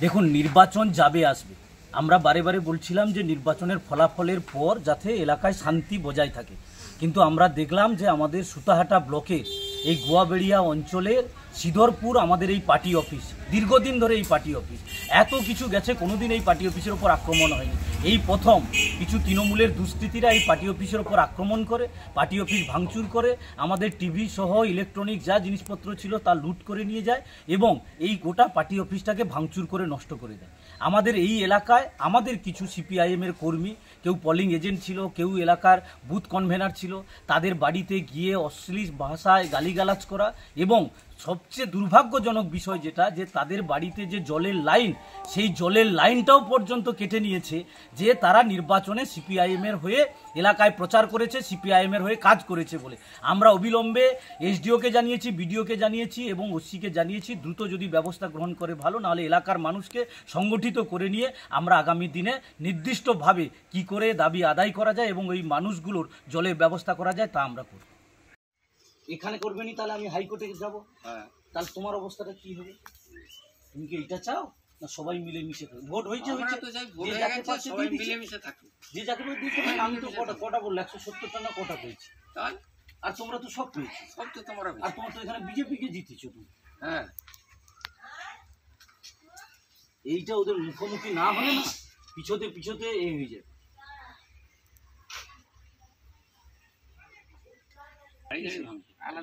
দেখুন, নির্বাচন যাবে আসবে, আমরা বারে বারে বলছিলাম যে নির্বাচনের ফলাফলের পর যাতে এলাকায় শান্তি বজায় থাকে, কিন্তু আমরা দেখলাম যে আমাদের সুতাহাটা ব্লকের এই গোয়াবেড়িয়া অঞ্চলের সিধরপুর আমাদের এই পার্টি অফিস, দীর্ঘদিন ধরে এই পার্টি অফিস, এত কিছু গেছে, কোনোদিন এই পার্টি অফিসের ওপর আক্রমণ হয়নি। এই প্রথম কিছু তৃণমূলের দুষ্কৃতীরা এই পার্টি অফিসের ওপর আক্রমণ করে, পার্টি অফিস ভাঙচুর করে, আমাদের টিভি সহ ইলেকট্রনিক যা জিনিসপত্র ছিল তা লুট করে নিয়ে যায় এবং এই গোটা পার্টি অফিসটাকে ভাঙচুর করে নষ্ট করে দেয়। আমাদের এই এলাকায় আমাদের কিছু সিপিআইএমের কর্মী, কেউ পোলিং এজেন্ট ছিল, কেউ এলাকার বুথ কনভেনার ছিল, তাদের বাড়িতে গিয়ে অশ্লীল ভাষায় গালিগালাজ করা এবং সবচেয়ে দুর্ভাগ্যজনক বিষয় যেটা, যে তাদের বাড়িতে যে জলের লাইন, সেই জলের লাইনটাও পর্যন্ত কেটে নিয়েছে, যে তারা নির্বাচনে সিপিআইএমের হয়ে এলাকায় প্রচার করেছে, সিপিআইএমের হয়ে কাজ করেছে বলে। আমরা অবিলম্বে এসডিওকে জানিয়েছি, বিডিওকে জানিয়েছি এবং ওসিকে জানিয়েছি, দ্রুত যদি ব্যবস্থা গ্রহণ করে ভালো, নাহলে এলাকার মানুষকে সংগঠিত করে নিয়ে আমরা আগামী দিনে নির্দিষ্টভাবে কি করে দাবি আদায় করা যায় এবং ওই মানুষগুলোর জলের ব্যবস্থা করা যায় তা আমরা করব। এখানে করবেনি তাহলে আমি হাইকোর্টে যাব, তাহলে তোমার অবস্থাটা কি হবে? তুমি কি এটা চাও না সবাই মিলেমিশে থাকবে? ভোট হয়েছে, যে যাকে দিতে হবে। আমি তো কটা বললো 170টা না কটা পেয়েছি, আর তোমরা তো সব পেয়েছি, সব তো তোমরা, আর তোমরা তো এখানে বিজেপিকে জিতেছো তুমি। হ্যাঁ, এইটা ওদের মুখোমুখি না হলে না পিছোতে পিছোতে হয়ে যাবে।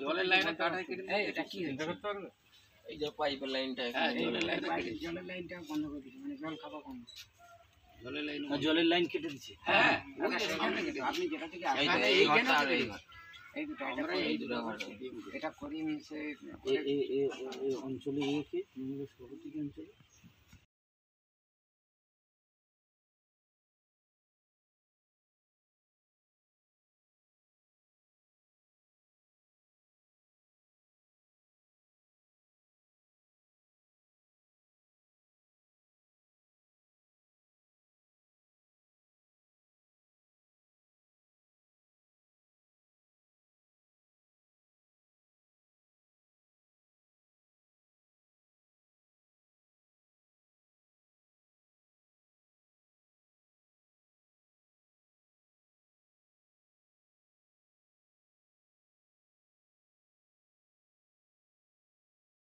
জলের লাইনে কাটা কেটে এটা কি এই যে পাইপের লাইনটা, জলের লাইনটা বন্ধ করে দিচ্ছে, মানে জল খাওয়া বন্ধ, জলের লাইন কেটে দিচ্ছে। হ্যাঁ, আপনি যেটা থেকে এই দুটো এটা করিয়ে নিয়েছে এই অঞ্চলে, সভাপতি অঞ্চলে